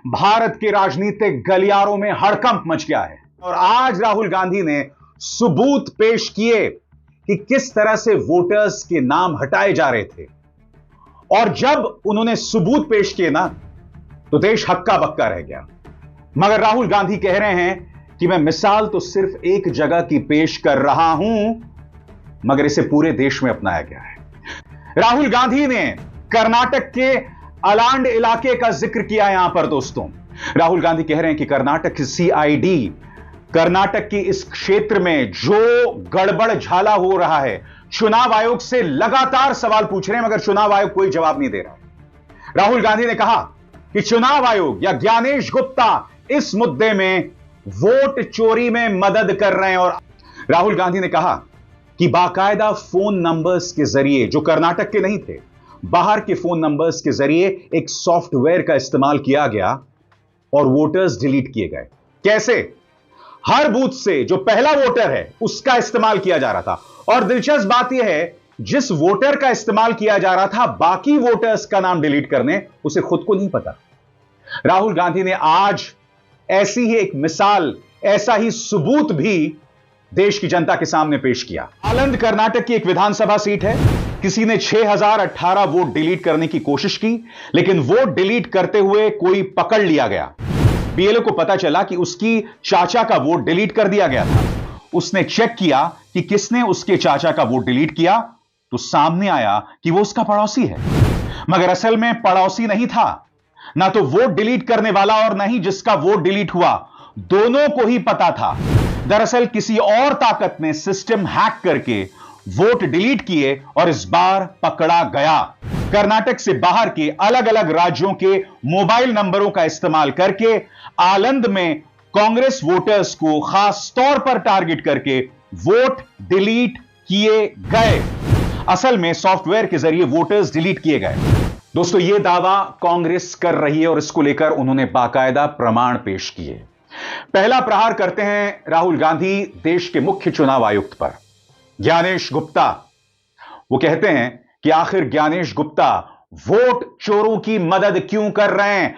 भारत के राजनीतिक गलियारों में हड़कंप मच गया है और आज राहुल गांधी ने सबूत पेश किए कि किस तरह से वोटर्स के नाम हटाए जा रहे थे। और जब उन्होंने सबूत पेश किए ना, तो देश हक्का बक्का रह गया। मगर राहुल गांधी कह रहे हैं कि मैं मिसाल तो सिर्फ एक जगह की पेश कर रहा हूं, मगर इसे पूरे देश में अपनाया गया है। राहुल गांधी ने कर्नाटक के अलांड इलाके का जिक्र किया यहां पर। दोस्तों, राहुल गांधी कह रहे हैं कि कर्नाटक की सीआईडी कर्नाटक की इस क्षेत्र में जो गड़बड़ झाला हो रहा है, चुनाव आयोग से लगातार सवाल पूछ रहे हैं, मगर चुनाव आयोग कोई जवाब नहीं दे रहा। राहुल गांधी ने कहा कि चुनाव आयोग या ज्ञानेश गुप्ता इस मुद्दे में वोट चोरी में मदद कर रहे हैं। और राहुल गांधी ने कहा कि बाकायदा फोन नंबर्स के जरिए, जो कर्नाटक के नहीं थे, बाहर के फोन नंबर्स के जरिए एक सॉफ्टवेयर का इस्तेमाल किया गया और वोटर्स डिलीट किए गए। कैसे? हर बूथ से जो पहला वोटर है उसका इस्तेमाल किया जा रहा था। और दिलचस्प बात यह है, जिस वोटर का इस्तेमाल किया जा रहा था, बाकी वोटर्स का नाम डिलीट करने, उसे खुद को नहीं पता। राहुल गांधी ने आज ऐसी ही एक मिसाल, ऐसा ही सबूत भी देश की जनता के सामने पेश किया। आलंद कर्नाटक की एक विधानसभा सीट है। किसी ने 6018 वोट डिलीट करने की कोशिश की, लेकिन वोट डिलीट करते हुए कोई पकड़ लिया गया। बीएलओ को पता चला कि उसकी चाचा का वोट डिलीट कर दिया गया था। उसने चेक किया कि किसने उसके चाचा का वोट डिलीट किया, तो सामने आया कि वो उसका पड़ोसी है। मगर असल में पड़ोसी नहीं था, ना तो वोट डिलीट करने वाला और ना ही जिसका वोट डिलीट हुआ, दोनों को ही पता था। दरअसल किसी और ताकत ने सिस्टम हैक करके वोट डिलीट किए और इस बार पकड़ा गया। कर्नाटक से बाहर के अलग अलग राज्यों के मोबाइल नंबरों का इस्तेमाल करके आलंद में कांग्रेस वोटर्स को खास तौर पर टारगेट करके वोट डिलीट किए गए। असल में सॉफ्टवेयर के जरिए वोटर्स डिलीट किए गए। दोस्तों, यह दावा कांग्रेस कर रही है और इसको लेकर उन्होंने बाकायदा प्रमाण पेश किए। पहला प्रहार करते हैं राहुल गांधी देश के मुख्य चुनाव आयुक्त पर, ज्ञानेश गुप्ता। वो कहते हैं कि आखिर ज्ञानेश गुप्ता वोट चोरों की मदद क्यों कर रहे हैं।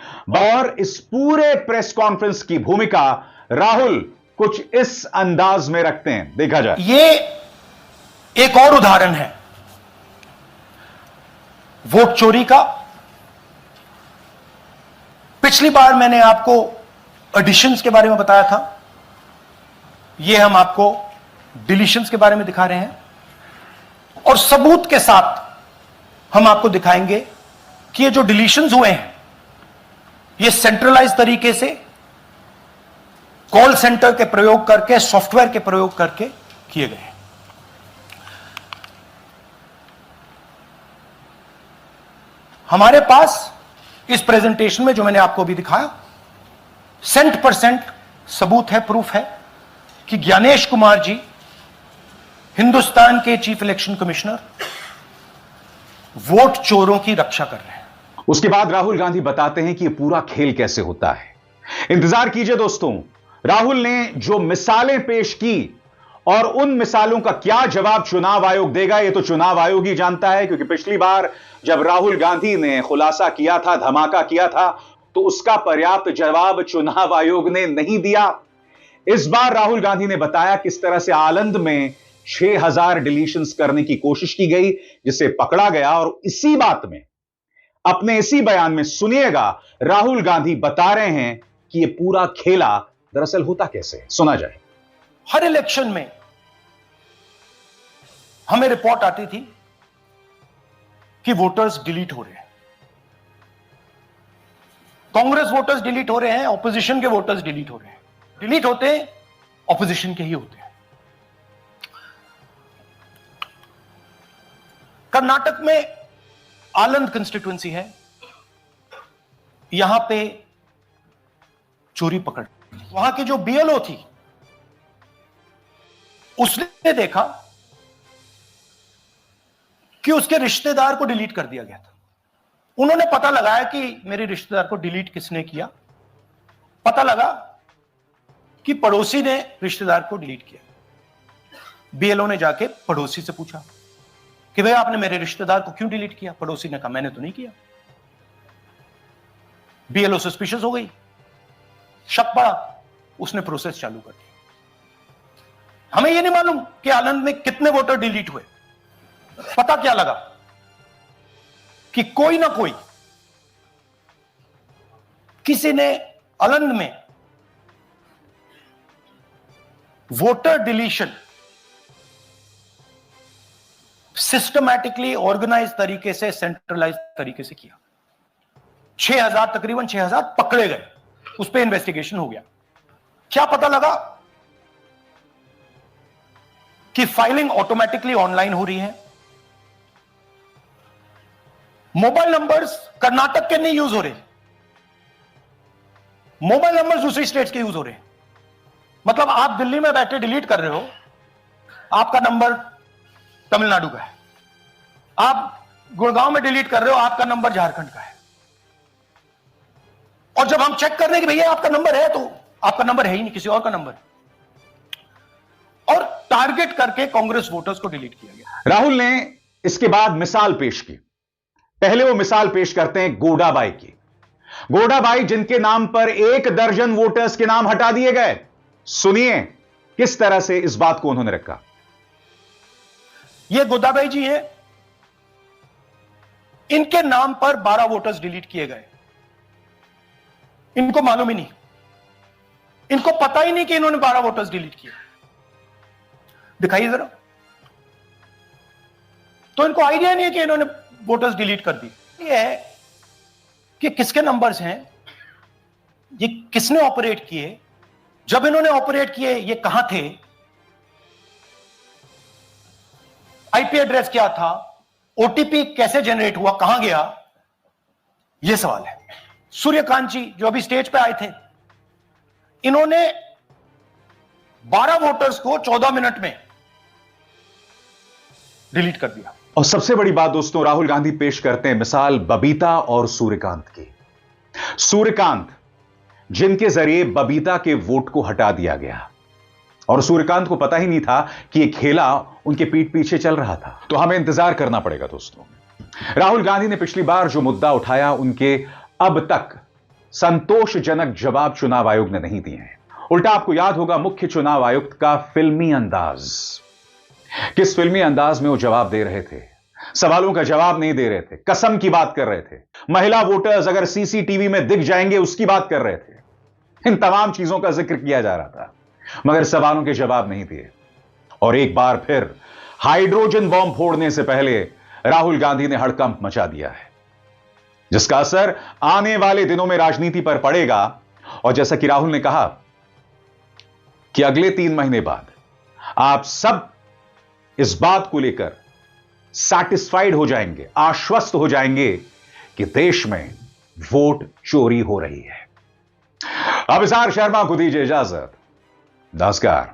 और इस पूरे प्रेस कॉन्फ्रेंस की भूमिका राहुल कुछ इस अंदाज में रखते हैं, देखा जाए। ये एक और उदाहरण है वोट चोरी का। पिछली बार मैंने आपको एडिशंस के बारे में बताया था, यह हम आपको डिलीशंस के बारे में दिखा रहे हैं, और सबूत के साथ हम आपको दिखाएंगे कि ये जो डिलीशंस हुए हैं, ये सेंट्रलाइज तरीके से कॉल सेंटर के प्रयोग करके, सॉफ्टवेयर के प्रयोग करके किए गए हैं। हमारे पास इस प्रेजेंटेशन में जो मैंने आपको अभी दिखाया, 100% सबूत है, प्रूफ है कि ज्ञानेश कुमार जी, हिंदुस्तान के चीफ इलेक्शन कमिश्नर, वोट चोरों की रक्षा कर रहे हैं। उसके बाद राहुल गांधी बताते हैं कि यह पूरा खेल कैसे होता है। इंतजार कीजिए दोस्तों, राहुल ने जो मिसालें पेश की और उन मिसालों का क्या जवाब चुनाव आयोग देगा, यह तो चुनाव आयोग ही जानता है। क्योंकि पिछली बार जब राहुल गांधी ने खुलासा किया था, धमाका किया था, तो उसका पर्याप्त जवाब चुनाव आयोग ने नहीं दिया। इस बार राहुल गांधी ने बताया किस तरह से आलंद में 6000 डिलीशंस करने की कोशिश की गई, जिसे पकड़ा गया। और इसी बात में, अपने इसी बयान में सुनिएगा, राहुल गांधी बता रहे हैं कि यह पूरा खेला दरअसल होता कैसे। सुना जाए। हर इलेक्शन में हमें रिपोर्ट आती थी कि वोटर्स डिलीट हो रहे हैं, कांग्रेस वोटर्स डिलीट हो रहे हैं, ऑपोजिशन के वोटर्स डिलीट हो रहे हैं। डिलीट होते ऑपोजिशन के ही होते हैं। कर्नाटक में आलंद कंस्टिट्यूएंसी है, यहां पे चोरी पकड़। वहां की जो बीएलओ थी, उसने देखा कि उसके रिश्तेदार को डिलीट कर दिया गया था। उन्होंने पता लगाया कि मेरे रिश्तेदार को डिलीट किसने किया। पता लगा कि पड़ोसी ने रिश्तेदार को डिलीट किया। बीएलओ ने जाके पड़ोसी से पूछा कि भाई आपने मेरे रिश्तेदार को क्यों डिलीट किया। पड़ोसी ने कहा मैंने तो नहीं किया। बीएलओ सस्पिशियस हो गई, शक पड़ा, उसने प्रोसेस चालू कर दी। हमें यह नहीं मालूम कि आनंद में कितने वोटर डिलीट हुए। पता क्या लगा कि कोई ना कोई, किसी ने आनंद में वोटर डिलीशन सिस्टमैटिकली ऑर्गेनाइज तरीके से, सेंट्रलाइज तरीके से किया। 6000, तकरीबन 6000 पकड़े गए, उस पर इन्वेस्टिगेशन हो गया। क्या पता लगा कि फाइलिंग ऑटोमेटिकली ऑनलाइन हो रही है, मोबाइल नंबर्स कर्नाटक के नहीं यूज हो रहे, मोबाइल नंबर्स दूसरी स्टेट्स के यूज हो रहे हैं। मतलब आप दिल्ली में बैठे डिलीट कर रहे हो, आपका नंबर तमिलनाडु का है, आप गुड़गांव में डिलीट कर रहे हो, आपका नंबर झारखंड का है। और जब हम चेक कर रहे हैं कि भैया आपका नंबर है, तो आपका नंबर है ही नहीं, किसी और का नंबर। और टारगेट करके कांग्रेस वोटर्स को डिलीट किया गया। राहुल ने इसके बाद मिसाल पेश की। पहले वो मिसाल पेश करते हैं गोडाबाई की। गोडाबाई जिनके नाम पर 1 दर्जन वोटर्स के नाम हटा दिए गए। सुनिए किस तरह से इस बात को उन्होंने रखा। ये गोदाबाई जी हैं, इनके नाम पर 12 वोटर्स डिलीट किए गए। इनको मालूम ही नहीं, इनको पता ही नहीं कि इन्होंने 12 वोटर्स डिलीट किए। दिखाइए जरा। तो इनको आइडिया नहीं है कि इन्होंने वोटर्स डिलीट कर दी। ये है कि किसके नंबर्स हैं, ये किसने ऑपरेट किए, जब इन्होंने ऑपरेट किए ये कहां थे, आईपी एड्रेस क्या था, ओटीपी कैसे जनरेट हुआ, कहां गया, यह सवाल है। सूर्यकांत जी जो अभी स्टेज पे आए थे, इन्होंने 12 वोटर्स को 14 मिनट में डिलीट कर दिया। और सबसे बड़ी बात दोस्तों, राहुल गांधी पेश करते हैं मिसाल बबीता और सूर्यकांत की। सूर्यकांत जिनके जरिए बबीता के वोट को हटा दिया गया, और सूर्यकांत को पता ही नहीं था कि यह खेला उनके पीठ पीछे चल रहा था। तो हमें इंतजार करना पड़ेगा दोस्तों। राहुल गांधी ने पिछली बार जो मुद्दा उठाया, उनके अब तक संतोषजनक जवाब चुनाव आयोग ने नहीं दिए हैं। उल्टा आपको याद होगा मुख्य चुनाव आयुक्त का फिल्मी अंदाज। किस फिल्मी अंदाज में वो जवाब दे रहे थे, सवालों का जवाब नहीं दे रहे थे, कसम की बात कर रहे थे, महिला वोटर्स अगर सीसीटीवी में दिख जाएंगे उसकी बात कर रहे थे। इन तमाम चीजों का जिक्र किया जा रहा था, मगर सवालों के जवाब नहीं दिए। और एक बार फिर हाइड्रोजन बॉम्ब फोड़ने से पहले राहुल गांधी ने हड़कंप मचा दिया है, जिसका असर आने वाले दिनों में राजनीति पर पड़ेगा। और जैसा कि राहुल ने कहा कि अगले 3 महीने बाद आप सब इस बात को लेकर सैटिस्फाइड हो जाएंगे, आश्वस्त हो जाएंगे कि देश में वोट चोरी हो रही है। अभिसार शर्मा को दीजिए इजाजत। नमस्कार।